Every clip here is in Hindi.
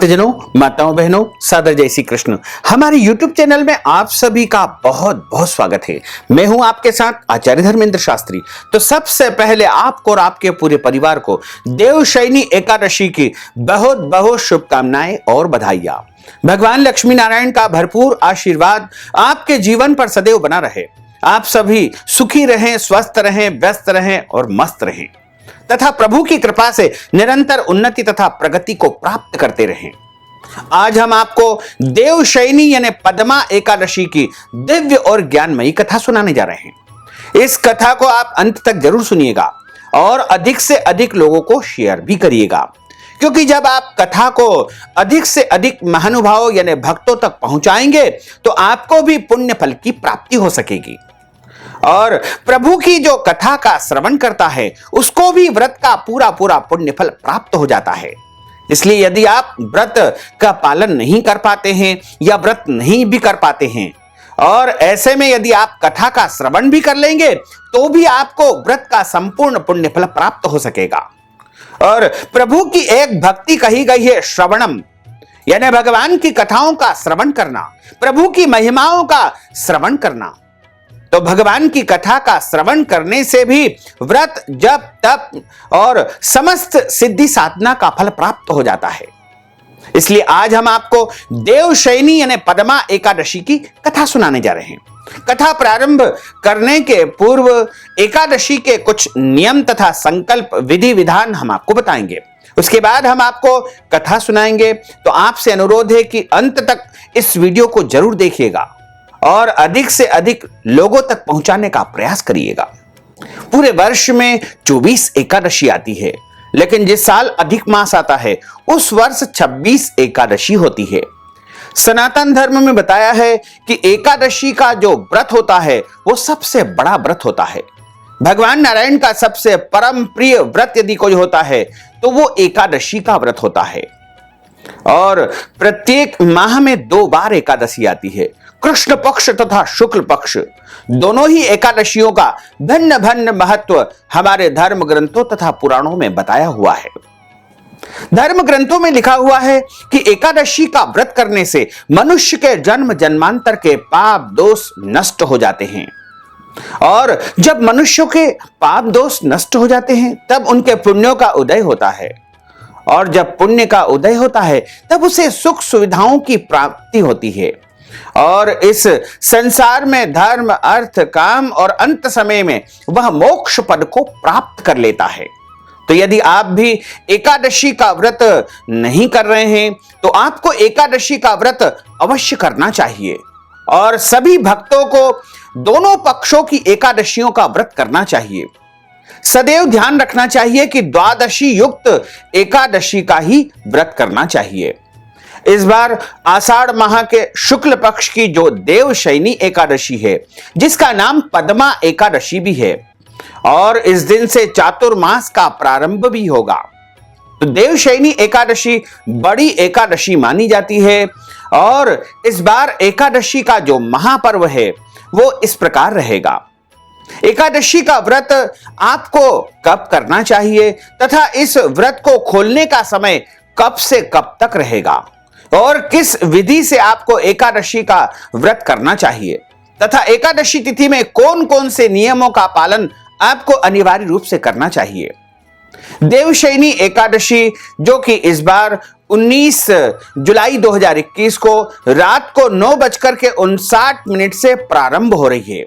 भक्तजनों, माताओं, बहनों, सादर जय श्री कृष्ण। हमारे YouTube चैनल में आप सभी का बहुत बहुत स्वागत है। मैं हूं आपके साथ आचार्य धर्मेंद्र शास्त्री। तो सबसे पहले आपको और आपके पूरे परिवार को देवशयनी एकादशी की बहुत बहुत शुभकामनाएं और बधाइयां। भगवान लक्ष्मी नारायण का भरपूर आशीर्वाद आपके जीवन पर सदैव बना रहे। आप सभी सुखी रहें, स्वस्थ रहें, व्यस्त रहें और मस्त रहें तथा प्रभु की कृपा से निरंतर उन्नति तथा प्रगति को प्राप्त करते रहें। आज हम आपको देवशयनी यानी पद्मा एकादशी की दिव्य और ज्ञानमयी कथा सुनाने जा रहे हैं। इस कथा को आप अंत तक जरूर सुनिएगा और अधिक से अधिक लोगों को शेयर भी करिएगा, क्योंकि जब आप कथा को अधिक से अधिक महानुभावों यानी भक्तों तक पहुंचाएंगे तो आपको भी पुण्य फल की प्राप्ति हो सकेगी और प्रभु की जो कथा का श्रवण करता है उसको भी व्रत का पूरा पूरा पुण्य फल प्राप्त हो जाता है। इसलिए यदि आप व्रत का पालन नहीं कर पाते हैं या व्रत नहीं भी कर पाते हैं और ऐसे में यदि आप कथा का श्रवण भी कर लेंगे तो भी आपको व्रत का संपूर्ण पुण्य फल प्राप्त हो सकेगा। और प्रभु की एक भक्ति कही गई है श्रवणम, यानी भगवान की कथाओं का श्रवण करना, प्रभु की महिमाओं का श्रवण करना। तो भगवान की कथा का श्रवण करने से भी व्रत, जप, तप और समस्त सिद्धि साधना का फल प्राप्त हो जाता है। इसलिए आज हम आपको देवशयनी यानी पद्मा एकादशी की कथा सुनाने जा रहे हैं। कथा प्रारंभ करने के पूर्व एकादशी के कुछ नियम तथा संकल्प विधि विधान हम आपको बताएंगे। उसके बाद हम आपको कथा सुनाएंगे। तो आपसे अनुरोध है कि अंत तक इस वीडियो को जरूर देखिएगा और अधिक से अधिक लोगों तक पहुंचाने का प्रयास करिएगा। पूरे वर्ष में 24 एकादशी आती है, लेकिन जिस साल अधिक मास आता है उस वर्ष 26 एकादशी होती है। सनातन धर्म में बताया है कि एकादशी का जो व्रत होता है वो सबसे बड़ा व्रत होता है। भगवान नारायण का सबसे परम प्रिय व्रत यदि कोई होता है तो वो एकादशी का व्रत होता है। और प्रत्येक माह में 2 बार एकादशी आती है, कृष्ण पक्ष तथा शुक्ल पक्ष। दोनों ही एकादशियों का भिन्न भिन्न महत्व हमारे धर्म ग्रंथों तथा पुराणों में बताया हुआ है। धर्म ग्रंथों में लिखा हुआ है कि एकादशी का व्रत करने से मनुष्य के जन्म जन्मांतर के पाप दोष नष्ट हो जाते हैं। और जब मनुष्यों के पाप दोष नष्ट हो जाते हैं तब उनके पुण्यों का उदय होता है और जब पुण्य का उदय होता है तब उसे सुख सुविधाओं की प्राप्ति होती है और इस संसार में धर्म, अर्थ, काम और अंत समय में वह मोक्ष पद को प्राप्त कर लेता है। तो यदि आप भी एकादशी का व्रत नहीं कर रहे हैं तो आपको एकादशी का व्रत अवश्य करना चाहिए और सभी भक्तों को दोनों पक्षों की एकादशियों का व्रत करना चाहिए। सदैव ध्यान रखना चाहिए कि द्वादशी युक्त एकादशी का ही व्रत करना चाहिए। इस बार आषाढ़ माह के शुक्ल पक्ष की जो देवशयनी एकादशी है, जिसका नाम पद्मा एकादशी भी है, और इस दिन से चातुर्मास का प्रारंभ भी होगा। तो देवशयनी एकादशी बड़ी एकादशी मानी जाती है और इस बार एकादशी का जो महापर्व है वो इस प्रकार रहेगा। एकादशी का व्रत आपको कब करना चाहिए तथा इस व्रत को खोलने का समय कब से कब तक रहेगा और किस विधि से आपको एकादशी का व्रत करना चाहिए तथा एकादशी तिथि में कौन कौन से नियमों का पालन आपको अनिवार्य रूप से करना चाहिए। देवशयनी एकादशी जो कि इस बार 19 जुलाई 2021 को रात को 9:59 से प्रारंभ हो रही है,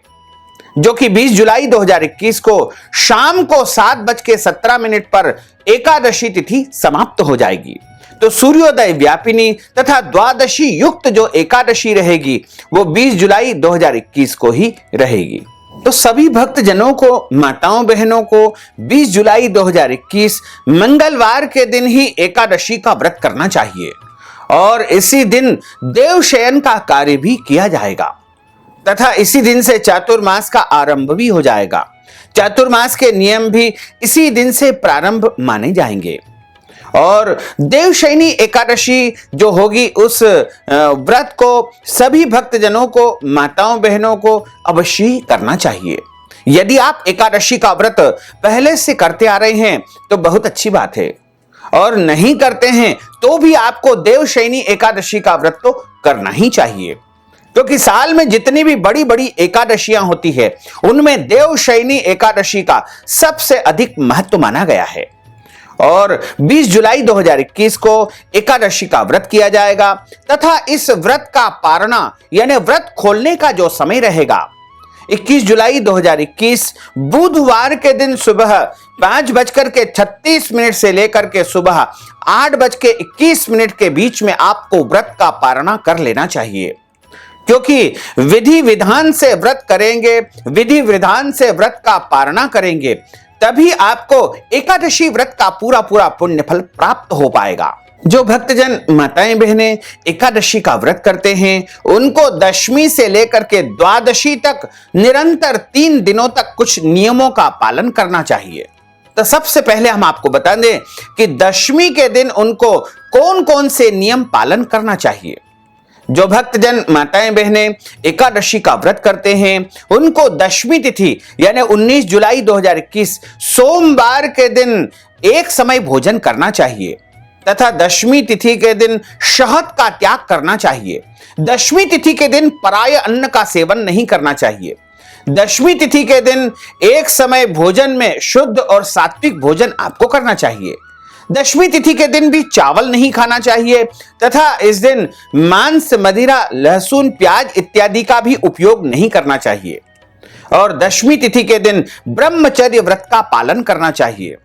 जो कि 20 जुलाई 2021 को शाम को 7:17 पर एकादशी तिथि समाप्त हो जाएगी। तो सूर्योदय व्यापिनी तथा द्वादशी युक्त जो एकादशी रहेगी वो 20 जुलाई 2021 को ही रहेगी। तो सभी भक्त जनों को, माताओं बहनों को 20 जुलाई 2021 मंगलवार के दिन ही एकादशी का व्रत करना चाहिए और इसी दिन देवशयन का कार्य भी किया जाएगा तथा इसी दिन से चातुर्मास का आरंभ भी हो जाएगा। चातुर्मास के नियम भी इसी दिन से प्रारंभ माने जाएंगे और देवशयनी एकादशी जो होगी उस व्रत को सभी भक्तजनों को, माताओं बहनों को अवश्य ही करना चाहिए। यदि आप एकादशी का व्रत पहले से करते आ रहे हैं तो बहुत अच्छी बात है और नहीं करते हैं तो भी आपको देवशयनी एकादशी का व्रत तो करना ही चाहिए, क्योंकि साल में जितनी भी बड़ी बड़ी एकादशियां होती है उनमें देवशयनी एकादशी का सबसे अधिक महत्व माना गया है। और 20 जुलाई 2021 को एकादशी का व्रत किया जाएगा तथा इस व्रत का पारणा यानी व्रत खोलने का जो समय रहेगा 21 जुलाई 2021 बुधवार के दिन सुबह 5:36 से लेकर के सुबह 8:21 के बीच में आपको व्रत का पारणा कर लेना चाहिए, क्योंकि विधि विधान से व्रत करेंगे, विधि विधान से व्रत का पारणा करेंगे, तभी आपको एकादशी व्रत का पूरा पूरा पुण्य फल प्राप्त हो पाएगा। जो भक्तजन माताएं बहनें एकादशी का व्रत करते हैं उनको दशमी से लेकर के द्वादशी तक निरंतर 3 दिनों तक कुछ नियमों का पालन करना चाहिए। तो सबसे पहले हम आपको बता दें कि दशमी के दिन उनको कौन कौन से नियम पालन करना चाहिए। जो भक्तजन माताएं बहनें एकादशी का व्रत करते हैं उनको दशमी तिथि यानी 19 जुलाई 2021 सोमवार के दिन एक समय भोजन करना चाहिए तथा दशमी तिथि के दिन शहद का त्याग करना चाहिए। दशमी तिथि के दिन पराय अन्न का सेवन नहीं करना चाहिए। दशमी तिथि के दिन एक समय भोजन में शुद्ध और सात्विक भोजन आपको करना चाहिए। दशमी तिथि के दिन भी चावल नहीं खाना चाहिए तथा इस दिन मांस, मदिरा, लहसुन, प्याज इत्यादि का भी उपयोग नहीं करना चाहिए। और दशमी तिथि के दिन ब्रह्मचर्य व्रत का पालन करना चाहिए।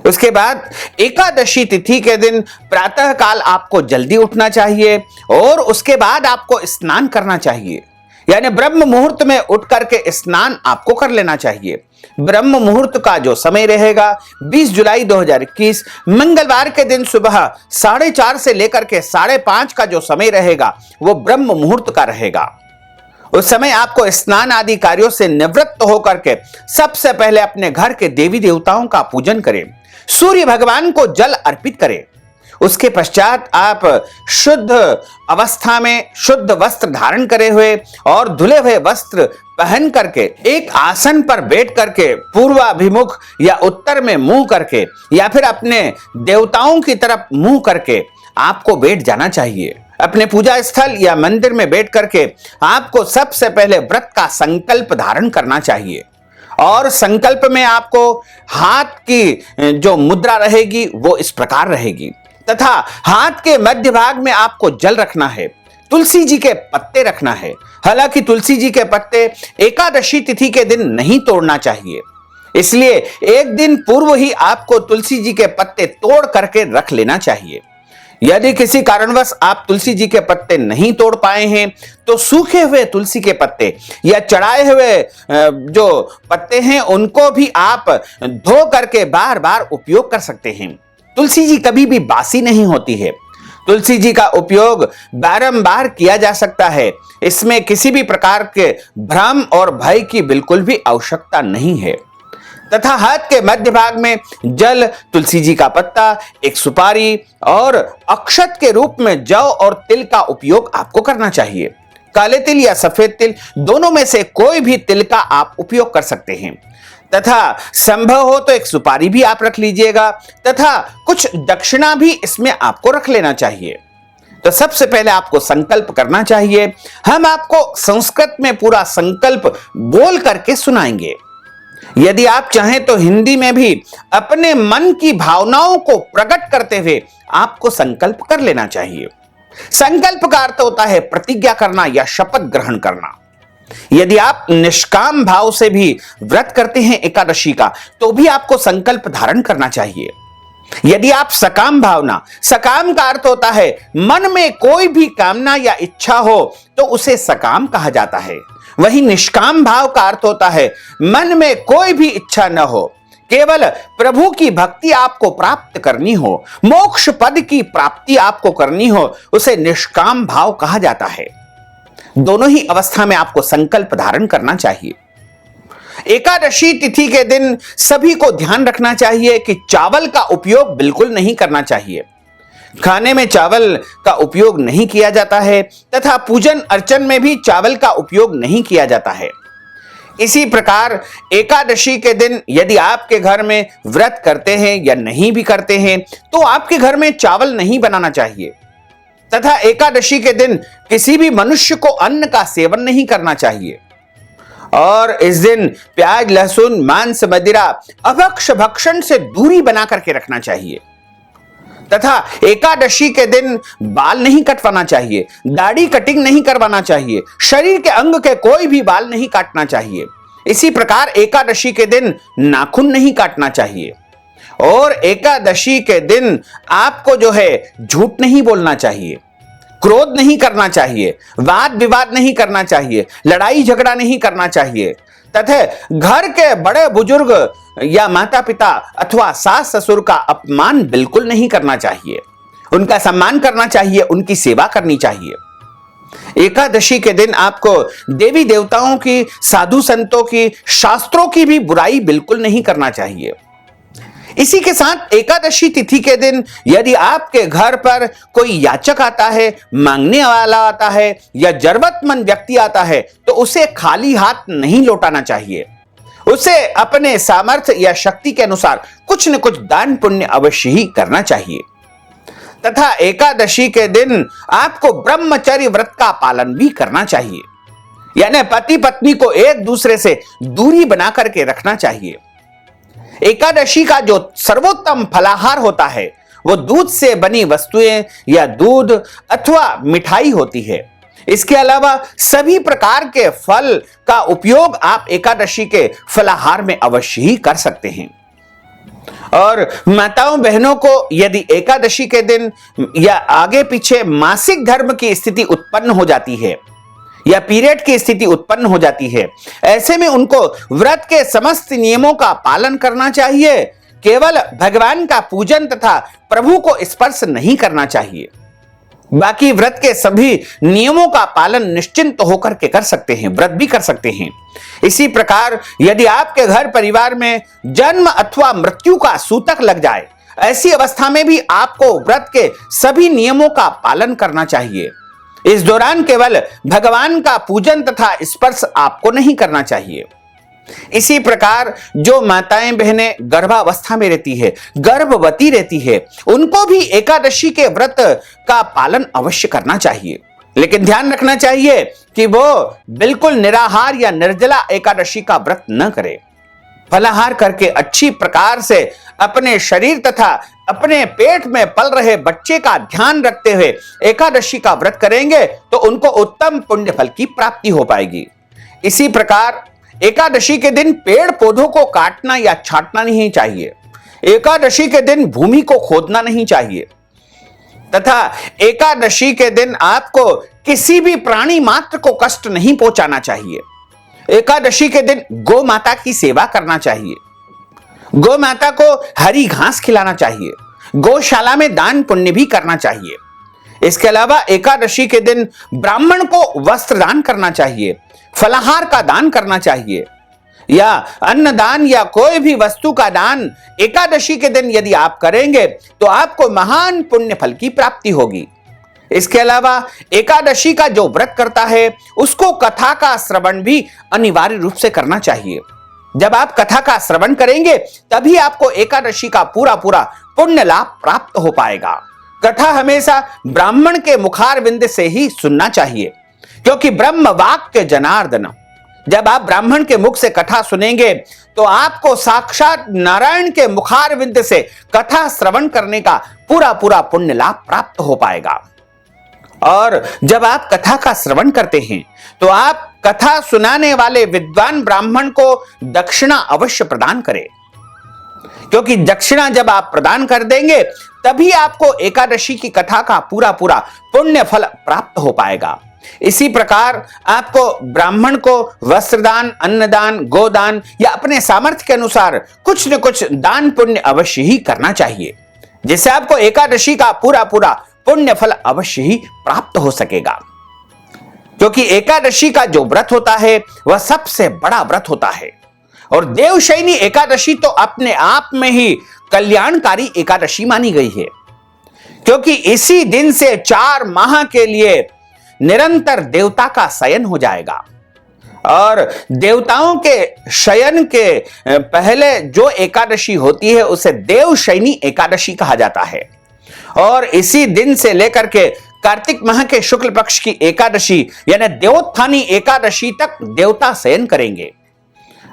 उसके बाद एकादशी तिथि के दिन प्रातः काल आपको जल्दी उठना चाहिए और उसके बाद आपको स्नान करना चाहिए, यानी ब्रह्म मुहूर्त में उठ करके स्नान आपको कर लेना चाहिए। ब्रह्म मुहूर्त का जो समय रहेगा 20 जुलाई 2021 मंगलवार के दिन सुबह 4:30 से लेकर के 5:30 का जो समय रहेगा वो ब्रह्म मुहूर्त का रहेगा। उस समय आपको स्नान आदि कार्यों से निवृत्त होकर के सबसे पहले अपने घर के देवी देवताओं का पूजन करें, सूर्य भगवान को जल अर्पित करें। उसके पश्चात आप शुद्ध अवस्था में शुद्ध वस्त्र धारण करे हुए और धुले हुए वस्त्र पहन करके एक आसन पर बैठ करके पूर्वाभिमुख या उत्तर में मुंह करके या फिर अपने देवताओं की तरफ मुंह करके आपको बैठ जाना चाहिए। अपने पूजा स्थल या मंदिर में बैठ करके आपको सबसे पहले व्रत का संकल्प धारण करना चाहिए और संकल्प में आपको हाथ की जो मुद्रा रहेगी वो इस प्रकार रहेगी तथा हाथ के मध्य भाग में आपको जल रखना है, तुलसी जी के पत्ते रखना है। हालांकि तुलसी जी के पत्ते एकादशी तिथि के दिन नहीं तोड़ना चाहिए, इसलिए एक दिन पूर्व ही आपको तुलसी जी के पत्ते तोड़ करके रख लेना चाहिए। यदि किसी कारणवश आप तुलसी जी के पत्ते नहीं तोड़ पाए हैं तो सूखे हुए तुलसी के पत्ते या चढ़ाए हुए जो पत्ते हैं उनको भी आप धो करके बार बार उपयोग कर सकते हैं। तुलसी जी कभी भी बासी नहीं होती है, तुलसी जी का उपयोग बारंबार किया जा सकता है। इसमें किसी भी प्रकार के भ्रम और भय की बिल्कुल भी आवश्यकता नहीं है। तथा हाथ के मध्य भाग में जल, तुलसी जी का पत्ता, एक सुपारी और अक्षत के रूप में जौ और तिल का उपयोग आपको करना चाहिए। काले तिल या सफेद तिल दोनों में से कोई भी तिल का आप उपयोग कर सकते हैं तथा संभव हो तो एक सुपारी भी आप रख लीजिएगा तथा कुछ दक्षिणा भी इसमें आपको रख लेना चाहिए। तो सबसे पहले आपको संकल्प करना चाहिए। हम आपको संस्कृत में पूरा संकल्प बोल करके सुनाएंगे। यदि आप चाहें तो हिंदी में भी अपने मन की भावनाओं को प्रकट करते हुए आपको संकल्प कर लेना चाहिए। संकल्प का अर्थ होता है प्रतिज्ञा करना या शपथ ग्रहण करना। यदि आप निष्काम भाव से भी व्रत करते हैं एकादशी का तो भी आपको संकल्प धारण करना चाहिए। यदि आप सकाम भावना, सकाम का अर्थ होता है मन में कोई भी कामना या इच्छा हो तो उसे सकाम कहा जाता है। वही निष्काम भाव का अर्थ होता है मन में कोई भी इच्छा न हो, केवल प्रभु की भक्ति आपको प्राप्त करनी हो, मोक्ष पद की प्राप्ति आपको करनी हो, उसे निष्काम भाव कहा जाता है। दोनों ही अवस्था में आपको संकल्प धारण करना चाहिए। एकादशी तिथि के दिन सभी को ध्यान रखना चाहिए कि चावल का उपयोग बिल्कुल नहीं करना चाहिए। खाने में चावल का उपयोग नहीं किया जाता है तथा पूजन अर्चन में भी चावल का उपयोग नहीं किया जाता है। इसी प्रकार एकादशी के दिन यदि आपके घर में व्रत करते हैं या नहीं भी करते हैं तो आपके घर में चावल नहीं बनाना चाहिए तथा एकादशी के दिन किसी भी मनुष्य को अन्न का सेवन नहीं करना चाहिए और इस दिन प्याज, लहसुन, मांस, मदिरा, अभक्ष्य भक्षण से दूरी बना करके रखना चाहिए तथा एकादशी के दिन बाल नहीं कटवाना चाहिए, दाढ़ी कटिंग नहीं करवाना चाहिए, शरीर के अंग के कोई भी बाल नहीं काटना चाहिए। इसी प्रकार एकादशी के दिन नाखून नहीं काटना चाहिए और एकादशी के दिन आपको जो है झूठ नहीं बोलना चाहिए, क्रोध नहीं करना चाहिए, वाद विवाद नहीं करना चाहिए, लड़ाई झगड़ा नहीं करना चाहिए तथा घर के बड़े बुजुर्ग या माता पिता अथवा सास ससुर का अपमान बिल्कुल नहीं करना चाहिए। उनका सम्मान करना चाहिए, उनकी सेवा करनी चाहिए। एकादशी के दिन आपको देवी देवताओं की, साधु संतों की, शास्त्रों की भी बुराई बिल्कुल नहीं करना चाहिए। इसी के साथ एकादशी तिथि के दिन यदि आपके घर पर कोई याचक आता है, मांगने वाला आता है या जरूरतमंद व्यक्ति आता है तो उसे खाली हाथ नहीं लौटाना चाहिए। उसे अपने सामर्थ्य या शक्ति के अनुसार कुछ न कुछ दान पुण्य अवश्य ही करना चाहिए तथा एकादशी के दिन आपको ब्रह्मचर्य व्रत का पालन भी करना चाहिए, यानी पति पत्नी को एक दूसरे से दूरी बना करके रखना चाहिए। एकादशी का जो सर्वोत्तम फलाहार होता है वो दूध से बनी वस्तुएं या दूध अथवा मिठाई होती है। इसके अलावा सभी प्रकार के फल का उपयोग आप एकादशी के फलाहार में अवश्य ही कर सकते हैं। और माताओं बहनों को यदि एकादशी के दिन या आगे पीछे मासिक धर्म की स्थिति उत्पन्न हो जाती है या पीरियड की स्थिति उत्पन्न हो जाती है, ऐसे में उनको व्रत के समस्त नियमों का पालन करना चाहिए। केवल भगवान का पूजन तथा प्रभु को स्पर्श नहीं करना चाहिए। बाकी व्रत के सभी नियमों का पालन निश्चिंत होकर के कर सकते हैं, व्रत भी कर सकते हैं। इसी प्रकार यदि आपके घर परिवार में जन्म अथवा मृत्यु का सूतक लग जाए, ऐसी अवस्था में भी आपको व्रत के सभी नियमों का पालन करना चाहिए। इस दौरान केवल भगवान का पूजन तथा स्पर्श आपको नहीं करना चाहिए। इसी प्रकार जो माताएं बहनें गर्भावस्था में रहती है, गर्भवती रहती है, उनको भी एकादशी के व्रत का पालन अवश्य करना चाहिए, लेकिन ध्यान रखना चाहिए कि वो बिल्कुल निराहार या निर्जला एकादशी का व्रत न करे। फलाहार करके अच्छी प्रकार से अपने शरीर तथा अपने पेट में पल रहे बच्चे का ध्यान रखते हुए एकादशी का व्रत करेंगे तो उनको उत्तम पुण्य फल की प्राप्ति हो पाएगी। इसी प्रकार एकादशी के दिन पेड़ पौधों को काटना या छांटना नहीं चाहिए। एकादशी के दिन भूमि को खोदना नहीं चाहिए तथा एकादशी के दिन आपको किसी भी प्राणी मात्र को कष्ट नहीं पहुंचाना चाहिए। एकादशी के दिन गौ माता की सेवा करना चाहिए, गौ माता को हरी घास खिलाना चाहिए, गौशाला में दान पुण्य भी करना चाहिए। इसके अलावा एकादशी के दिन ब्राह्मण को वस्त्र दान करना चाहिए, फलाहार का दान करना चाहिए या अन्न दान या कोई भी वस्तु का दान एकादशी के दिन यदि आप करेंगे तो आपको महान पुण्य फल की प्राप्ति होगी। इसके अलावा एकादशी का जो व्रत करता है उसको कथा का श्रवण भी अनिवार्य रूप से करना चाहिए। जब आप कथा का श्रवण करेंगे तभी आपको एकादशी का पूरा पूरा पुण्य लाभ प्राप्त हो पाएगा। कथा हमेशा ब्राह्मण के मुखारविंद से ही सुनना चाहिए, क्योंकि ब्रह्म वाक्य जनार्दन। जब आप ब्राह्मण के मुख से कथा सुनेंगे तो आपको साक्षात नारायण के मुखारविंद से कथा श्रवण करने का पूरा पूरा पुण्य लाभ प्राप्त हो पाएगा। और जब आप कथा का श्रवण करते हैं तो आप कथा सुनाने वाले विद्वान ब्राह्मण को दक्षिणा अवश्य प्रदान करें, क्योंकि दक्षिणा जब आप प्रदान कर देंगे तभी आपको एकादशी की कथा का पूरा पूरा पुण्य फल प्राप्त हो पाएगा। इसी प्रकार आपको ब्राह्मण को वस्त्रदान, अन्नदान, गोदान या अपने सामर्थ्य के अनुसार कुछ न कुछ दान पुण्य अवश्य ही करना चाहिए, जिससे आपको एकादशी का पूरा पूरा पुण्य फल अवश्य ही प्राप्त हो सकेगा। क्योंकि एकादशी का जो व्रत होता है वह सबसे बड़ा व्रत होता है और देवशयनी एकादशी तो अपने आप में ही कल्याणकारी एकादशी मानी गई है, क्योंकि इसी दिन से 4 माह के लिए निरंतर देवता का शयन हो जाएगा और देवताओं के शयन के पहले जो एकादशी होती है उसे देवशयनी एकादशी कहा जाता है। और इसी दिन से लेकर के कार्तिक माह के शुक्ल पक्ष की एकादशी यानी देवोत्थानी एकादशी तक देवता शयन करेंगे।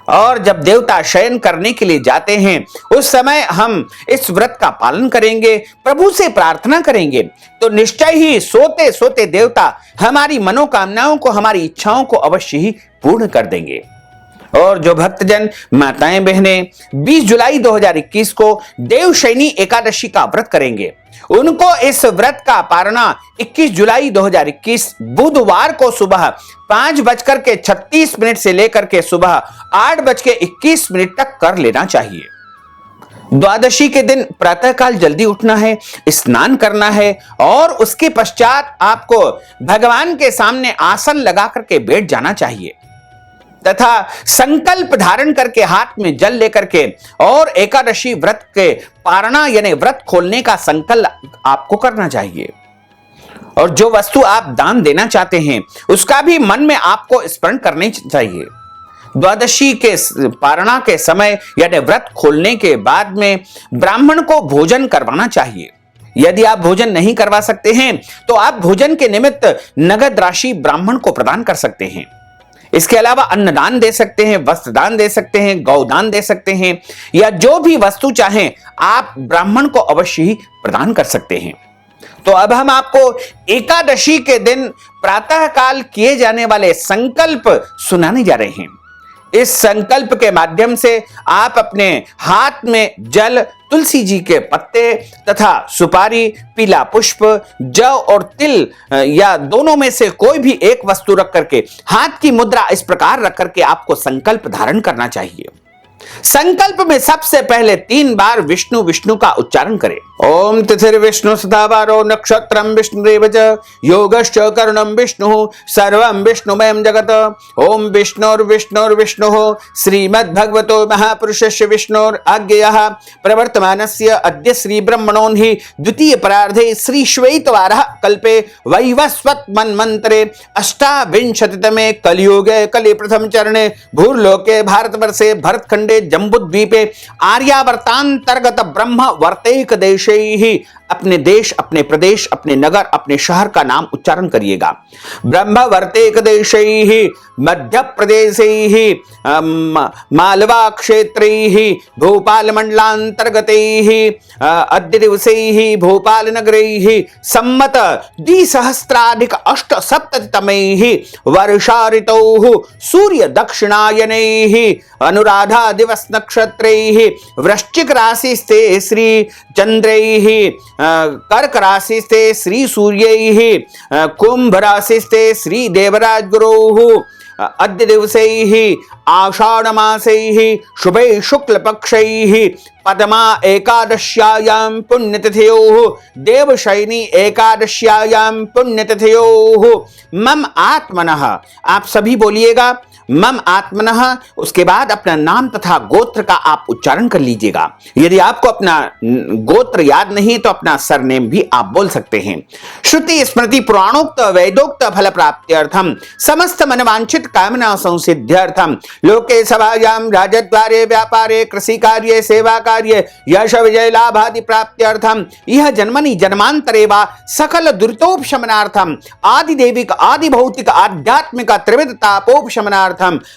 और जब देवता शयन करने के लिए जाते हैं उस समय हम इस व्रत का पालन करेंगे, प्रभु से प्रार्थना करेंगे, तो निश्चय ही सोते सोते देवता हमारी मनोकामनाओं को, हमारी इच्छाओं को अवश्य ही पूर्ण कर देंगे। और जो भक्तजन माताएं बहनें 20 जुलाई 2021 को देवशयनी एकादशी का व्रत करेंगे, उनको इस व्रत का पारणा 21 जुलाई 2021 बुधवार को सुबह 5:36 से लेकर के सुबह 8:21 तक कर लेना चाहिए। द्वादशी के दिन प्रातःकाल जल्दी उठना है, स्नान करना है और उसके पश्चात आपको भगवान के सामने आसन लगा करके बैठ जाना चाहिए तथा संकल्प धारण करके हाथ में जल लेकर के और एकादशी व्रत के पारणा यानी व्रत खोलने का संकल्प आपको करना चाहिए। और जो वस्तु आप दान देना चाहते हैं उसका भी मन में आपको स्मरण करनी चाहिए। द्वादशी के पारणा के समय यानी व्रत खोलने के बाद में ब्राह्मण को भोजन करवाना चाहिए। यदि आप भोजन नहीं करवा सकते हैं तो आप भोजन के निमित्त नगद राशि ब्राह्मण को प्रदान कर सकते हैं। इसके अलावा अन्नदान दे सकते हैं, वस्त्र दान दे सकते हैं, गौदान दे सकते हैं, या जो भी वस्तु चाहें आप ब्राह्मण को अवश्य ही प्रदान कर सकते हैं। तो अब हम आपको एकादशी के दिन प्रातःकाल किए जाने वाले संकल्प सुनाने जा रहे हैं। इस संकल्प के माध्यम से आप अपने हाथ में जल, तुलसी जी के पत्ते तथा सुपारी, पीला पुष्प, जौ और तिल या दोनों में से कोई भी एक वस्तु रख करके हाथ की मुद्रा इस प्रकार रख करके आपको संकल्प धारण करना चाहिए। संकल्प में सबसे पहले 3 बार विष्णु विष्णु का उच्चारण करें। ओम तिथिर विष्णु सदावारो नक्षत्रम विष्णुरेव च योगश्च करुणम विष्णु सर्वं विष्णुमयं जगत। ओम विष्णुर्विष्णुर्विष्णुः श्रीमद्भगवतो महापुरुषस्य विष्णुरज्ञेयः प्रवर्तमानस्य अद्य श्री ब्रह्मणोहि द्वितीय परार्धे श्री श्वेतवारः कल्पे वैवस्वत मन्वन्तरे अष्टाविंशतितमे कलियुगे कलि प्रथम चरणे भूर्लोके भारतवर्षे भरतखंडे जम्बूद्वीपे आर्यावर्तांतर्गत ब्रह्म वर्तेक देशे ही अपने देश, अपने प्रदेश, अपने नगर, अपने शहर का नाम उच्चारण करिएगा। ब्रह्म वर्तेक देशे ही मध्य प्रदेशे ही मालवा क्षेत्रे ही भोपाल मंडलांतर्गते ही अद्य दिवसे ही भोपाल नगरे ही सम्मत 20सहस्राधिक-8सप्ततितमे ही वर्षा ऋतौ सूर्य दक्षिणायने ही अनुराधा दिवस नक्षत्रे ही वृश्चिक राशि स्थे श्री चंद्रे ही कर्क राशि स्थे श्री सूर्य ही कुंभ राशि स्थे श्री देवराज गुरु अद्य दिवसे ही आषाढ़ मासे ही शुभे शुक्ल पक्षे ही पद्मा एकादश्यायां पुण्यतिथयोः देवशयनी एकादश्यायां पुण्यतिथयोः मम आत्मनः। आप सभी बोलिएगा मम आत्मनः। उसके बाद अपना नाम तथा गोत्र का आप उच्चारण कर लीजिएगा। यदि आपको अपना गोत्र याद नहीं तो अपना सरनेम भी आप बोल सकते हैं। श्रुति स्मृति पुराणोक्त वेदोक्त फल प्राप्त्यर्थम समस्त मनवांछित कामना संसिद्ध्यर्थम लोके सभायां राजद्वारे व्यापारे कृषि कार्ये सेवा कार्ये यश विजय लाभादि प्राप्त्यर्थम यह जन्मनि जन्मांतरे वा सकल दुरितोपशमनार्थम आदि देविक आदि भौतिक आध्यात्मिक त्रिविध तापोपशमनार्थम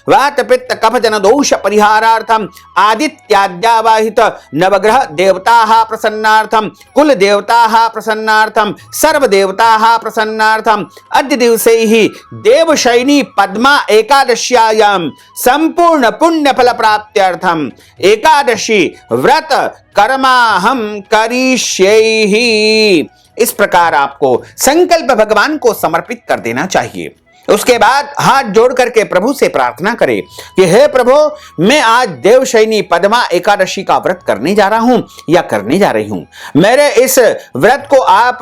वात पित्त कफ जन दोष परिहारार्थम आदित्याद्यावाहित नवग्रह देवताः प्रसन्नार्थम कुल देवताः प्रसन्नार्थम सर्व देवताः प्रसन्नार्थम अद्य दिवसे ही देवशयनी पद्मा एकादश्यायां संपूर्ण पुण्य फल प्राप्त्यर्थम एकादशी व्रत कर्माहम करिष्येहि। इस प्रकार आपको संकल्प भगवान को समर्पित कर देना चाहिए। उसके बाद हाथ जोड़ करके प्रभु से प्रार्थना करें कि हे प्रभु, मैं आज देवशयनी पद्मा एकादशी का व्रत करने जा रहा हूं या करने जा रही हूं। मेरे इस व्रत को आप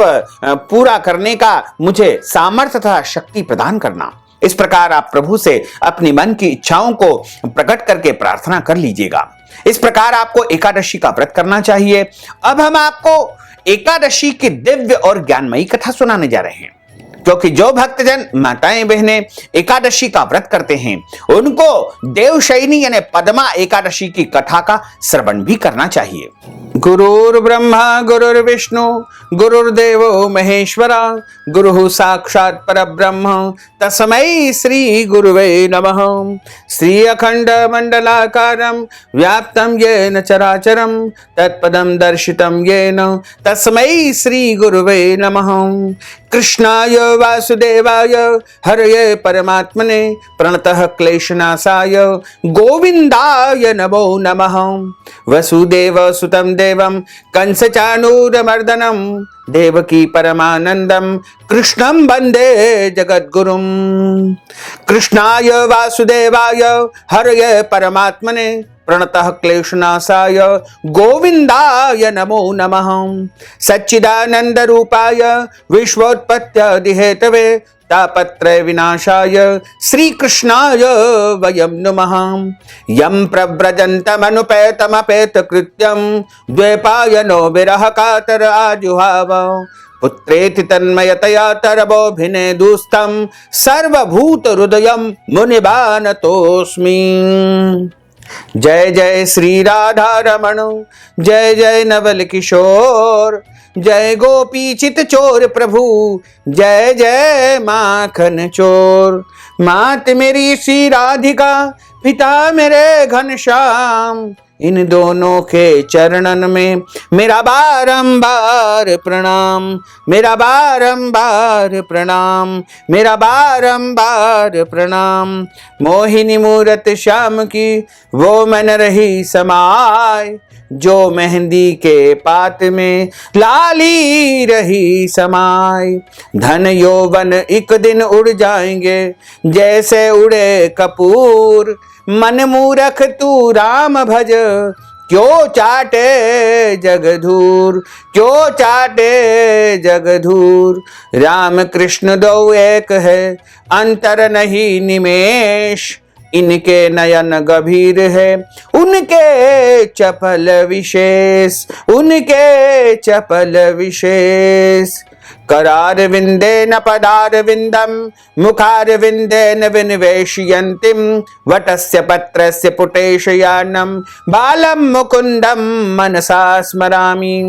पूरा करने का मुझे सामर्थ्य तथा शक्ति प्रदान करना। इस प्रकार आप प्रभु से अपनी मन की इच्छाओं को प्रकट करके प्रार्थना कर लीजिएगा। इस प्रकार आपको एकादशी का व्रत करना चाहिए। अब हम आपको एकादशी की दिव्य और ज्ञानमयी कथा सुनाने जा रहे हैं। क्योंकि जो भक्तजन माताएं बहनें एकादशी का व्रत करते हैं उनको देवशयनी यानी पद्मा एकादशी की कथा का श्रवण भी करना चाहिए। गुरुर्ब्रह्मा गुरुर्विष्णु गुरुर्देवो महेश्वरा गुरुः साक्षात् परब्रह्म तस्मै श्री गुरुवे नमः। श्री अखंड मंडलाकारं व्याप्तं येन चराचरं तत्पदं दर्शितं येन तस्मै श्री गुरुवे नमः। कृष्णाय वासुदेवाय हरये परमात्मने प्रणतः क्लेशनाशाय गोविन्दाय नमो नमः। वसुदेव सुतं देवं कंसचाणूरमर्दनं देवकी परमानंदं कृष्णं वंदे जगद्गुरुं। कृष्णाय वासुदेवाय हरये परमात्मने प्रणतः क्लेशनाशाय गोविन्दाय नमो नमः। सच्चिदानंद रूपाय विश्वोत्पत्त्यादिहेतवे तापत्रय विनाशाय श्री कृष्णाय वयं नमः। यं प्रव्रजन्तमनुपेतमपेत कृत्यं द्वैपायनो विरह कातर आजुहाव पुत्रेति तन्मयतया तरबोभिने दुस्तं सर्वभूत हृदयं मुनिबानतोऽस्मि। जय जय श्री राधा रमण जय जय नवल किशोर जय गोपी चित चोर प्रभु जय जय माखन चोर। मात मेरी श्री राधिका पिता मेरे घनश्याम इन दोनों के चरणन में मेरा बारंबार प्रणाम मेरा बारंबार प्रणाम मेरा बारंबार प्रणाम। मोहिनी मूरत श्याम की वो मन रही समाय जो मेहंदी के पात में लाली रही समाय। धन यौवन एक दिन उड़ जाएंगे जैसे उड़े कपूर मन मूरख तू राम भज क्यों चाटे जगधूर क्यों चाटे जगधूर। राम कृष्ण दो एक है अंतर नहीं निमेष इनके नयन गभीर है उनके चपल विशेष उनके चपल विशेष। करार विंदे न पदार विंदम मुखार विंदे न विनिवेशयन्तिम वटस्य पत्रस्य पुटेशयानम बालम मुकुंदम मनसा स्मरामि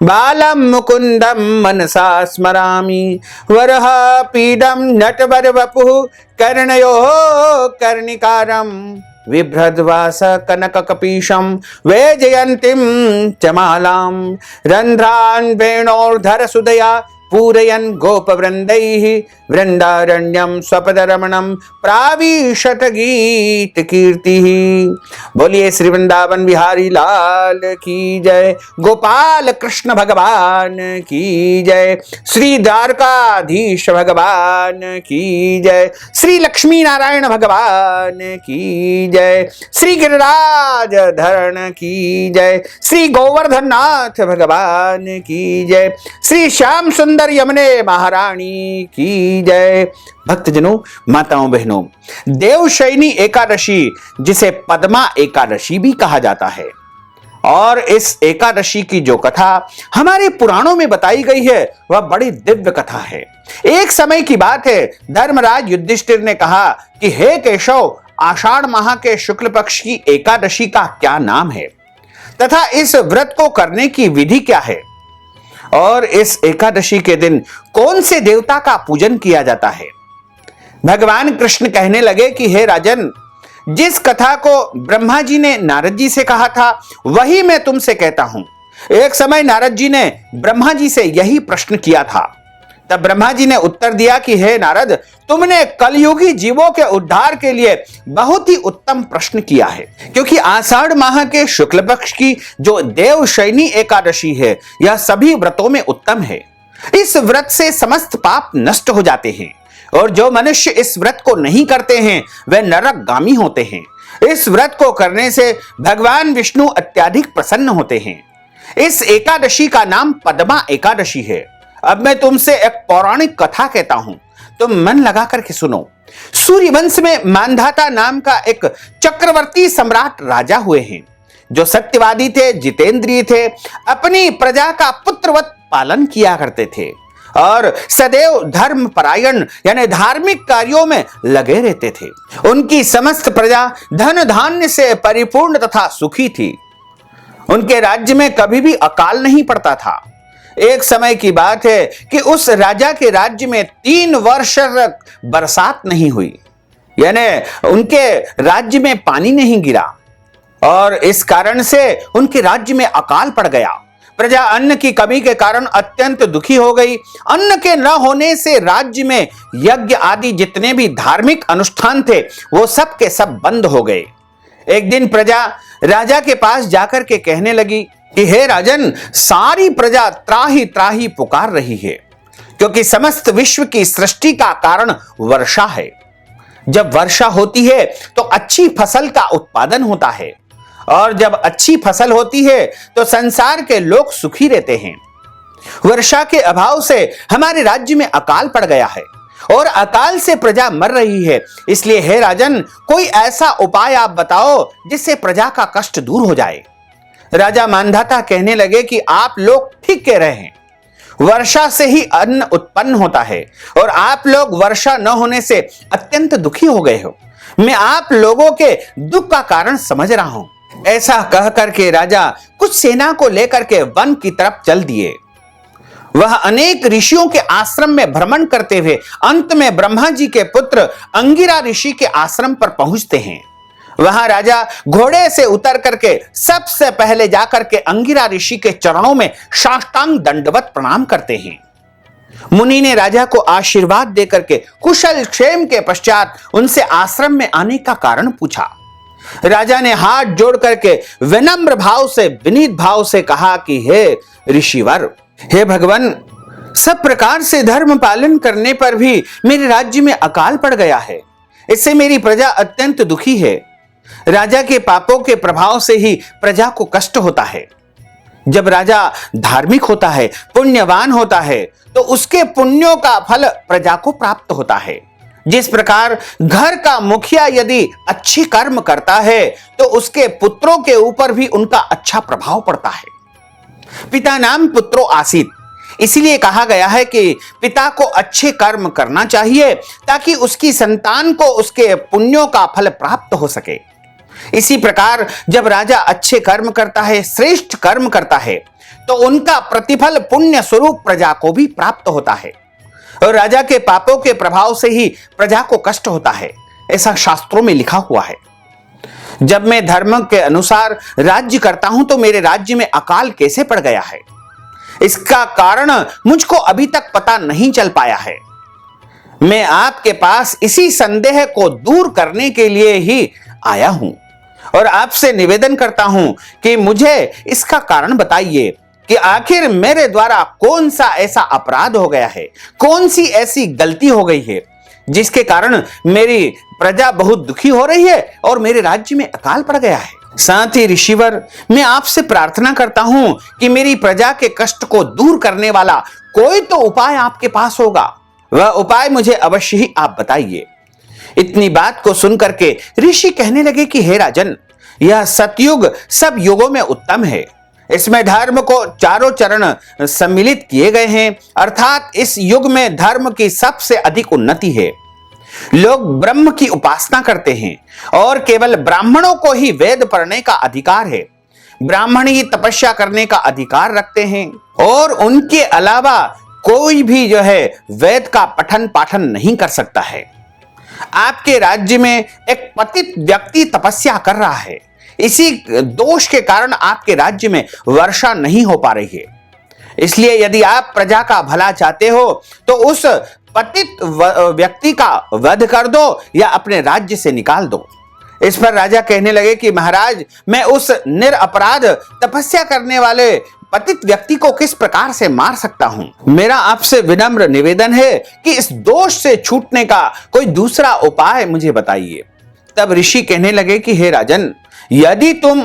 बालम मुकुंदम मनसा स्मरामि। वरह पीडम नटवर वपुः कर्णयोः कर्णिकारम विभ्रद्वास कनक कपीशम वेजयन्तीं चमालां रंध्रान् वेणोर्धर सुदया पूरयन् गोपवृन्दैः वृंदारण्यं स्वपदरमणं प्राविशत गीत कीर्तिः। बोलिए श्री वृंदावन बिहारी लाल की जय। गोपाल कृष्ण भगवान की जय। श्री द्वारकाधीश भगवान की जय। श्री लक्ष्मी नारायण भगवान की जय। श्री गिरिराज धरण की जय। श्री गोवर्धन नाथ भगवान की जय। श्री श्याम सुंदर यमुने महारानी की जय। भक्तजनों माताओं बहनों देवशयनी एकादशी जिसे पद्मा एकादशी भी कहा जाता है और इस एकादशी की जो कथा हमारे पुराणों में बताई गई है वह बड़ी दिव्य कथा है। एक समय की बात है धर्मराज युधिष्ठिर ने कहा कि हे केशव आषाढ़ माह के शुक्ल पक्ष की एकादशी का क्या नाम है तथा इस व्रत को करने की विधि क्या है और इस एकादशी के दिन कौन से देवता का पूजन किया जाता है। भगवान कृष्ण कहने लगे कि हे राजन जिस कथा को ब्रह्मा जी ने नारद जी से कहा था वही मैं तुमसे कहता हूं। एक समय नारद जी ने ब्रह्मा जी से यही प्रश्न किया था। तब ब्रह्मा जी ने उत्तर दिया कि हे नारद तुमने कलयुगी जीवों के उद्धार के लिए बहुत ही उत्तम प्रश्न किया है क्योंकि आषाढ़ माह के शुक्ल पक्ष की जो देवशयनी एकादशी है यह सभी व्रतों में उत्तम है। इस व्रत से समस्त पाप नष्ट हो जाते हैं और जो मनुष्य इस व्रत को नहीं करते हैं वे नरकगामी होते हैं। इस व्रत को करने से भगवान विष्णु अत्यधिक प्रसन्न होते हैं। इस एकादशी का नाम पद्मा एकादशी है। अब मैं तुमसे एक पौराणिक कथा कहता हूं तुम मन लगा करके सुनो। सूर्यवंश में मांधाता नाम का एक चक्रवर्ती सम्राट राजा हुए हैं जो सत्यवादी थे जितेंद्रिय थे अपनी प्रजा का पुत्रवत पालन किया करते थे और सदैव धर्म परायण यानी धार्मिक कार्यों में लगे रहते थे। उनकी समस्त प्रजा धन धान्य से परिपूर्ण तथा सुखी थी। उनके राज्य में कभी भी अकाल नहीं पड़ता था। एक समय की बात है कि उस राजा के राज्य में 3 वर्ष तक बरसात नहीं हुई, यानी उनके राज्य में पानी नहीं गिरा और इस कारण से उनके राज्य में अकाल पड़ गया। प्रजा अन्न की कमी के कारण अत्यंत दुखी हो गई। अन्न के न होने से राज्य में यज्ञ आदि जितने भी धार्मिक अनुष्ठान थे वो सब के सब बंद हो गए। एक दिन प्रजा राजा के पास जाकर के कहने लगी कि हे राजन, सारी प्रजा त्राही त्राही पुकार रही है, क्योंकि समस्त विश्व की सृष्टि का कारण वर्षा है। जब वर्षा होती है तो अच्छी फसल का उत्पादन होता है और जब अच्छी फसल होती है तो संसार के लोग सुखी रहते हैं। वर्षा के अभाव से हमारे राज्य में अकाल पड़ गया है और अकाल से प्रजा मर रही है। इसलिए हे राजन, कोई ऐसा उपाय आप बताओ जिससे प्रजा का कष्ट दूर हो जाए। राजा मानधाता कहने लगे कि आप लोग ठीक कह रहे हैं, वर्षा से ही अन्न उत्पन्न होता है और आप लोग वर्षा न होने से अत्यंत दुखी हो गए हो। मैं आप लोगों के दुख का कारण समझ रहा हूं। ऐसा कह करके राजा कुछ सेना को लेकर के वन की तरफ चल दिए। वह अनेक ऋषियों के आश्रम में भ्रमण करते हुए अंत में ब्रह्मा जी के पुत्र अंगिरा ऋषि के आश्रम पर पहुंचते हैं। वहां राजा घोड़े से उतर करके सबसे पहले जाकर के अंगिरा ऋषि के चरणों में साष्टांग दंडवत प्रणाम करते हैं। मुनि ने राजा को आशीर्वाद देकर के कुशल क्षेम के पश्चात उनसे आश्रम में आने का कारण पूछा। राजा ने हाथ जोड़ करके विनम्र भाव से, विनीत भाव से कहा कि हे ऋषिवर, हे भगवान, सब प्रकार से धर्म पालन करने पर भी मेरे राज्य में अकाल पड़ गया है। इससे मेरी प्रजा अत्यंत दुखी है। राजा के पापों के प्रभाव से ही प्रजा को कष्ट होता है। जब राजा धार्मिक होता है, पुण्यवान होता है, तो उसके पुण्यों का फल प्रजा को प्राप्त होता है। जिस प्रकार घर का मुखिया यदि अच्छे कर्म करता है तो उसके पुत्रों के ऊपर भी उनका अच्छा प्रभाव पड़ता है। पिता नाम पुत्रो आसीत, इसलिए कहा गया है कि पिता को अच्छे कर्म करना चाहिए ताकि उसकी संतान को उसके पुण्यों का फल प्राप्त हो सके। इसी प्रकार जब राजा अच्छे कर्म करता है, श्रेष्ठ कर्म करता है, तो उनका प्रतिफल पुण्य स्वरूप प्रजा को भी प्राप्त होता है और राजा के पापों के प्रभाव से ही प्रजा को कष्ट होता है। ऐसा शास्त्रों में लिखा हुआ है। जब मैं धर्म के अनुसार राज्य करता हूं तो मेरे राज्य में अकाल कैसे पड़ गया है, इसका कारण मुझको अभी तक पता नहीं चल पाया है। मैं आपके पास इसी संदेह को दूर करने के लिए ही आया हूं और आपसे निवेदन करता हूं कि मुझे इसका कारण बताइए कि आखिर मेरे द्वारा कौन सा ऐसा अपराध हो गया है, कौन सी ऐसी गलती हो गई है जिसके कारण मेरी प्रजा बहुत दुखी हो रही है और मेरे राज्य में अकाल पड़ गया है। साथ ही ऋषिवर, मैं आपसे प्रार्थना करता हूं कि मेरी प्रजा के कष्ट को दूर करने वाला कोई तो उपाय आपके पास होगा। वह उपाय मुझे अवश्य ही आप बताइए। इतनी बात को सुनकर के ऋषि कहने लगे कि हे राजन, यह सतयुग सब युगों में उत्तम है। इसमें धर्म को चारों चरण सम्मिलित किए गए हैं, अर्थात इस युग में धर्म की सबसे अधिक उन्नति है। लोग ब्रह्म की उपासना करते हैं और केवल ब्राह्मणों को ही वेद पढ़ने का अधिकार है। ब्राह्मण ही तपस्या करने का अधिकार रखते हैं और उनके अलावा कोई भी जो है वेद का पठन पाठन नहीं कर सकता है। आपके राज्य में एक पतित व्यक्ति तपस्या कर रहा है, इसी दोष के कारण आपके राज्य में वर्षा नहीं हो पा रही है। इसलिए यदि आप प्रजा का भला चाहते हो तो उस पतित व्यक्ति का वध कर दो या अपने राज्य से निकाल दो। इस पर राजा कहने लगे कि महाराज, मैं उस निरपराध तपस्या करने वाले पतित व्यक्ति को किस प्रकार से मार सकता हूं। मेरा आपसे विनम्र निवेदन है कि इस दोष से छूटने का कोई दूसरा उपाय मुझे बताइए। तब ऋषि कहने लगे कि हे राजन, यदि तुम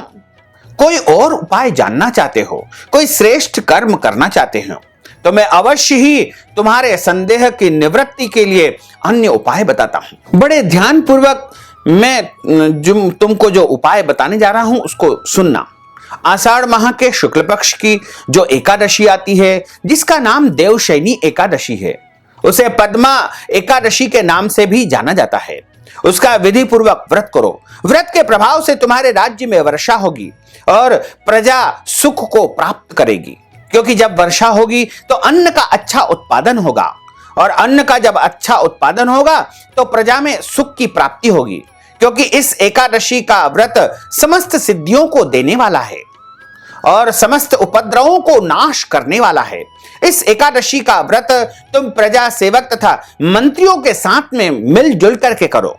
कोई और उपाय जानना चाहते हो, कोई श्रेष्ठ कर्म करना चाहते हो, तो मैं अवश्य ही तुम्हारे संदेह की निवृत्ति के लिए अन्य उपाय बताता हूं। बड़े ध्यान पूर्वक मैं तुमको जो उपाय बताने जा रहा हूं उसको सुनना। आषाढ़ माह के शुक्ल पक्ष की जो एकादशी आती है, जिसका नाम देवशयनी एकादशी है, उसे पद्मा एकादशी के नाम से भी जाना जाता है। उसका विधि पूर्वक व्रत करो। व्रत के प्रभाव से तुम्हारे राज्य में वर्षा होगी और प्रजा सुख को प्राप्त करेगी, क्योंकि जब वर्षा होगी तो अन्न का अच्छा उत्पादन होगा, और अन्न का जब अच्छा उत्पादन होगा तो प्रजा में सुख की प्राप्ति होगी, क्योंकि इस एकादशी का व्रत समस्त सिद्धियों को देने वाला है और समस्त उपद्रवों को नाश करने वाला है। इस एकादशी का व्रत तुम प्रजा सेवक तथा मंत्रियों के साथ में मिलजुल करके करो।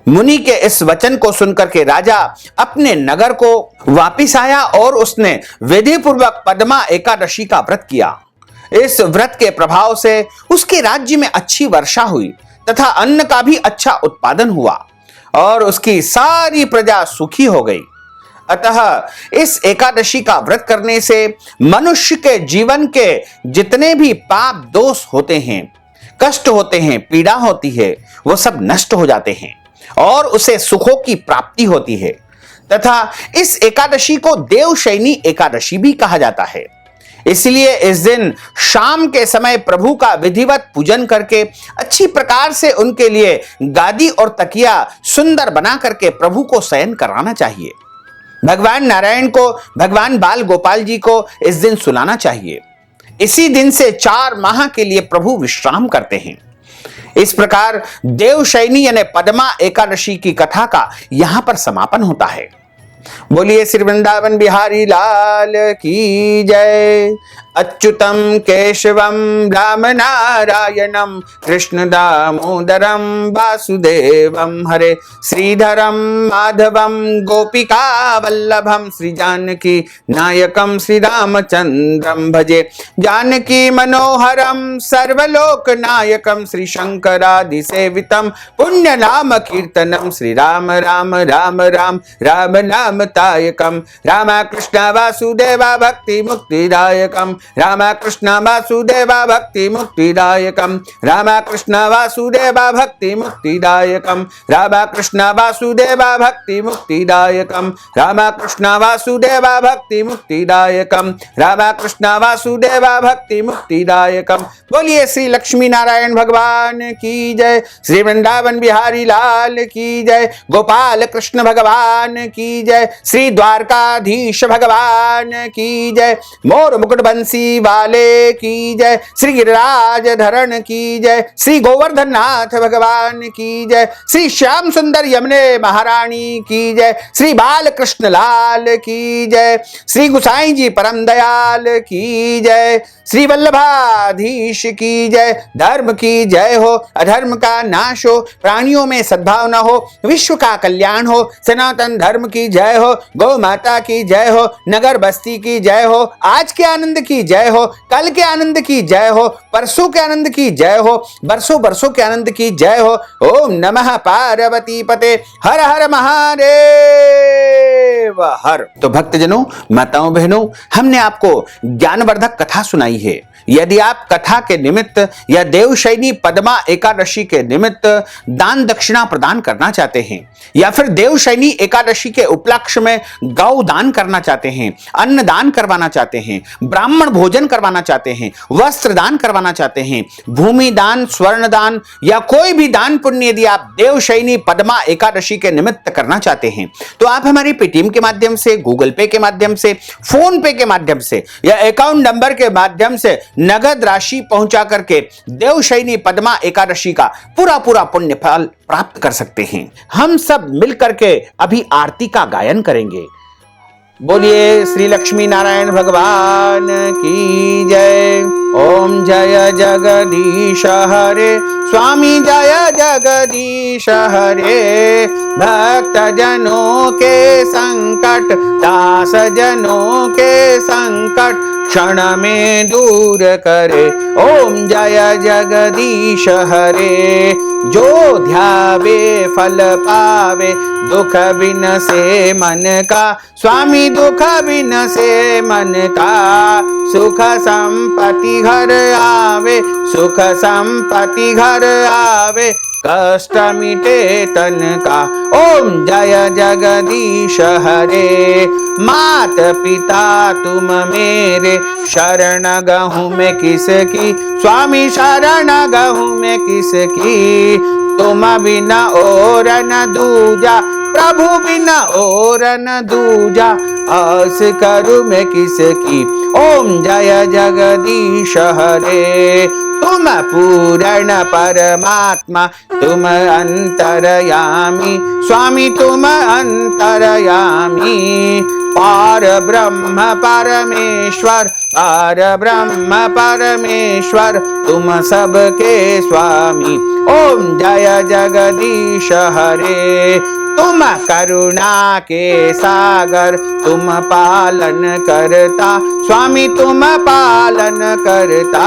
मुनि के इस वचन को सुनकर के राजा अपने नगर को वापिस आया और उसने विधि पूर्वक पद्मा एकादशी का व्रत किया। इस व्रत के प्रभाव से उसके राज्य में अच्छी वर्षा हुई तथा अन्न का भी अच्छा उत्पादन हुआ और उसकी सारी प्रजा सुखी हो गई। अतः इस एकादशी का व्रत करने से मनुष्य के जीवन के जितने भी पाप दोष होते हैं, कष्ट होते हैं, पीड़ा होती है, वो सब नष्ट हो जाते हैं और उसे सुखों की प्राप्ति होती है। तथा इस एकादशी को देवशयनी एकादशी भी कहा जाता है। इसलिए इस दिन शाम के समय प्रभु का विधिवत पूजन करके अच्छी प्रकार से उनके लिए गादी और तकिया सुंदर बना करके प्रभु को शयन कराना चाहिए। भगवान नारायण को, भगवान बाल गोपाल जी को इस दिन सुलाना चाहिए। इसी दिन से 4 माह के लिए प्रभु विश्राम करते हैं। इस प्रकार देवशयनी यानी पद्मा एकादशी की कथा का यहां पर समापन होता है। बोलिए श्री वृंदावन बिहारी लाल की जय। अच्युतम केशवम राम नारायणम कृष्ण दामोदरम वासुदेवम हरे श्रीधरम माधवम गोपिका वल्लभम श्री जानकी नायकम श्री रामचंद्रम भजे जानकी मनोहरम सर्वलोक नायकम श्री शंकरादि सेवितम पुण्य नाम कीर्तनम श्री राम राम राम राम राम नाम तायकम रामकृष्ण वासुदेवा भक्ति मुक्तिदायकम रामकृष्ण वासुदेवा भक्ति मुक्तिदायकम रामकृष्ण वासुदेवा भक्ति मुक्तिदायकम रामकृष्ण वासुदेवा भक्ति मुक्तिदायकम रामकृष्ण वासुदेवा भक्ति मुक्तिदायकम रामकृष्ण वासुदेवा भक्ति मुक्तिदायकम। बोलिए श्री लक्ष्मी नारायण भगवान की जय, श्री वृंदावन बिहारी लाल की जय, गोपाल कृष्ण भगवान की जय, श्री द्वारकाधीश भगवान की जय, मोर मुकुट बंसी वाले की जय, श्री गिरिराज धरण की जय, श्री गोवर्धन नाथ भगवान की जय, श्री श्याम सुंदर यमुने महारानी की जय, श्री बाल कृष्ण लाल की जय, श्री गुसाई जी परम दयाल की जय, श्री वल्लभाधीश की जय। धर्म की जय हो, अधर्म का नाश हो, प्राणियों में सद्भावना हो, विश्व का कल्याण हो, सनातन धर्म की जय हो, गौ माता की जय हो, नगर बस्ती की जय हो, आज के आनंद की जय हो, कल के आनंद की जय हो, परसों के आनंद की जय हो, बरसों बरसों के आनंद की जय हो। ओम नमः पार्वती पते हर हर महादेव हर। तो भक्तजनों, माताओं बहनों, हमने आपको ज्ञानवर्धक कथा सुनाई है। यदि आप कथा के निमित्त या देवशयनी पद्मा एकादशी के निमित्त दान दक्षिणा प्रदान करना चाहते हैं, या फिर देवशयनी एकादशी के उपलक्ष्य में गौ दान करना चाहते हैं, अन्न दान करवाना चाहते हैं, ब्राह्मण भोजन करवाना चाहते हैं, वस्त्र दान करवाना चाहते हैं, भूमि दान, स्वर्ण दान या कोई भी दान पुण्य यदि आप देवशयनी पद्मा एकादशी के निमित्त करना चाहते हैं, तो आप हमारी पेटीएम के माध्यम से, गूगल पे के माध्यम से, फोन पे के माध्यम से या अकाउंट नंबर के माध्यम से नगद राशि पहुंचा करके देवशयनी पद्मा एकादशी का पूरा पुण्य फल प्राप्त कर सकते हैं। हम सब मिलकर के अभी आरती का गायन करेंगे। बोलिए श्री लक्ष्मी नारायण भगवान की जय। ओम जय जगदीश हरे, स्वामी जय जगदीश हरे, भक्त जनों के संकट, दास जनों के संकट क्षण में दूर करे। ओम जय जगदीश हरे, जो ध्यावे फल पावे, दुख बिन से मन का, स्वामी दुख बिन से मन का, सुख संपत्ति घर आवे, सुख संपत्ति घर आवे, कष्ट मिटे तन का। ओम जय जगदीश हरे। मात पिता तुम मेरे, शरण गहूँ मैं किसकी, स्वामी शरण गहूँ मैं किसकी। तुम बिना और न दूजा, प्रभु बिना और न दूजा, आस करूं मैं किसकी। ओम जय जगदीश हरे। तुम पूर्ण परमात्मा, तुम अंतरयामी, स्वामी तुम अंतरयामी। पार ब्रह्म परमेश्वर, पार ब्रह्म परमेश्वर, तुम सबके स्वामी। ओम जय जगदीश हरे। तुम करुणा के सागर, तुम पालन करता, स्वामी तुम पालन करता।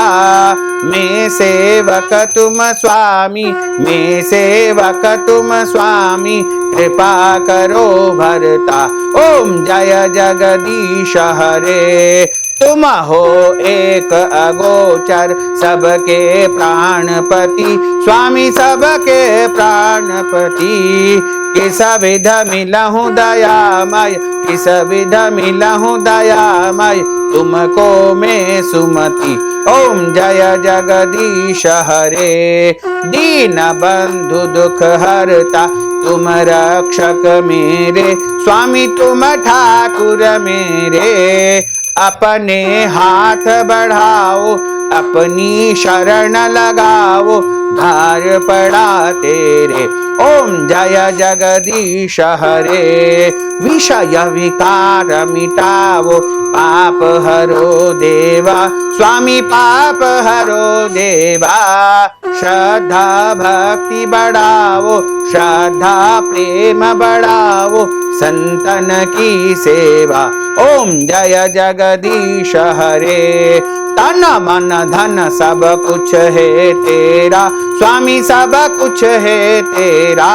मैं सेवक तुम स्वामी, मैं सेवक तुम स्वामी, कृपा करो भरता। ओम जय जगदीश हरे। तुम हो एक अगोचर, सबके प्राणपति, स्वामी सबके प्राणपति। किस विध मिलहूँ दयामय, किस विध मिलहूँ दयामय, तुमको मैं सुमति। ओम जय जगदीश हरे। दीन बंधु दुख हरता, तुम रक्षक मेरे, स्वामी तुम ठाकुर मेरे। अपने हाथ बढ़ाओ, अपनी शरण लगाओ, धार पड़ा तेरे। ओम जय जगदीश हरे। विषय विकार मिटाओ, पाप हरो देवा, स्वामी पाप हरो देवा। श्रद्धा भक्ति बढ़ाओ, श्रद्धा प्रेम बढ़ाओ, संतन की सेवा। ओम जय जगदीश हरे। तन मन धन सब कुछ है तेरा, स्वामी सब कुछ है तेरा।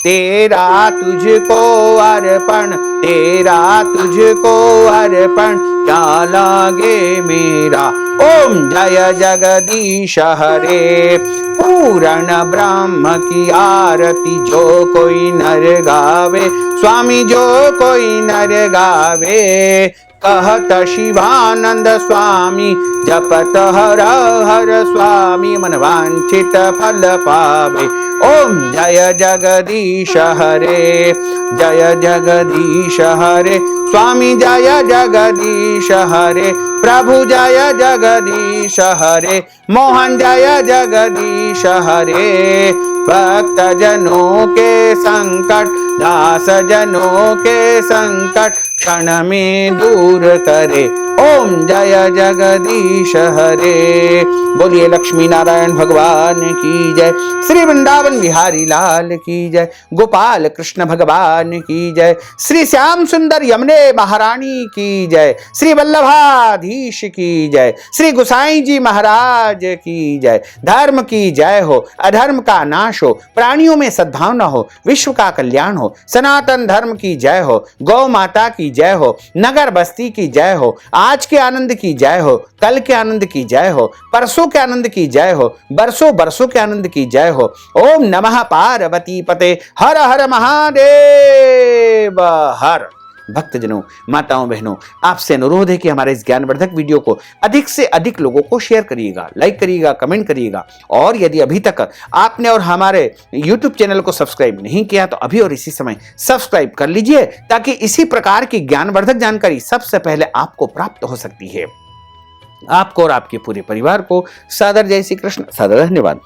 तेरा तुझको अर्पण, तेरा तुझको अर्पण, क्या लागे मेरा। ओम जय जगदीश हरे। पूर्ण ब्रह्म की आरती जो कोई नर गावे, स्वामी जो कोई नर गावे। कहत शिवानंद स्वामी, जपत हर हर स्वामी, मन वांछित फल पावे। ओम जय जगदीश हरे। जय जगदीश हरे। स्वामी जय जगदीश हरे। प्रभु जय जगदीश हरे। मोहन जय जगदीश हरे। भक्त जनों के संकट, दास जनों के संकट, क्षण में दूर करे। ओम जय जगदीश हरे। बोलिए लक्ष्मी नारायण भगवान की जय। श्री वृंदावन बिहारी लाल की जय। गोपाल कृष्ण भगवान की जय। श्री श्याम सुंदर यमुने महारानी की जय। श्री वल्लभाधीश की जय। श्री गोसाई जी महाराज की जय। धर्म की जय हो, अधर्म का नाश हो, प्राणियों में सद्भावना हो, विश्व का कल्याण हो। सनातन धर्म की जय हो, गौ माता की जय हो, नगर बस्ती की जय हो। आज के आनंद की जय हो, कल के आनंद की जय हो, परसों के आनंद की जय हो, बरसों बरसों के आनंद की जय हो। ओम नमः पार्वती पते, हर हर महादेव हर। भक्तजनों, माताओं, बहनों, आपसे अनुरोध है कि हमारे इस ज्ञानवर्धक वीडियो को अधिक से अधिक लोगों को शेयर करिएगा, लाइक करिएगा, कमेंट करिएगा। और यदि अभी तक आपने और हमारे YouTube चैनल को सब्सक्राइब नहीं किया तो अभी और इसी समय सब्सक्राइब कर लीजिए, ताकि इसी प्रकार की ज्ञानवर्धक जानकारी सबसे पहले आपको प्राप्त हो सकती है। आपको और आपके पूरे परिवार को सादर जय श्री कृष्ण, सादर धन्यवाद।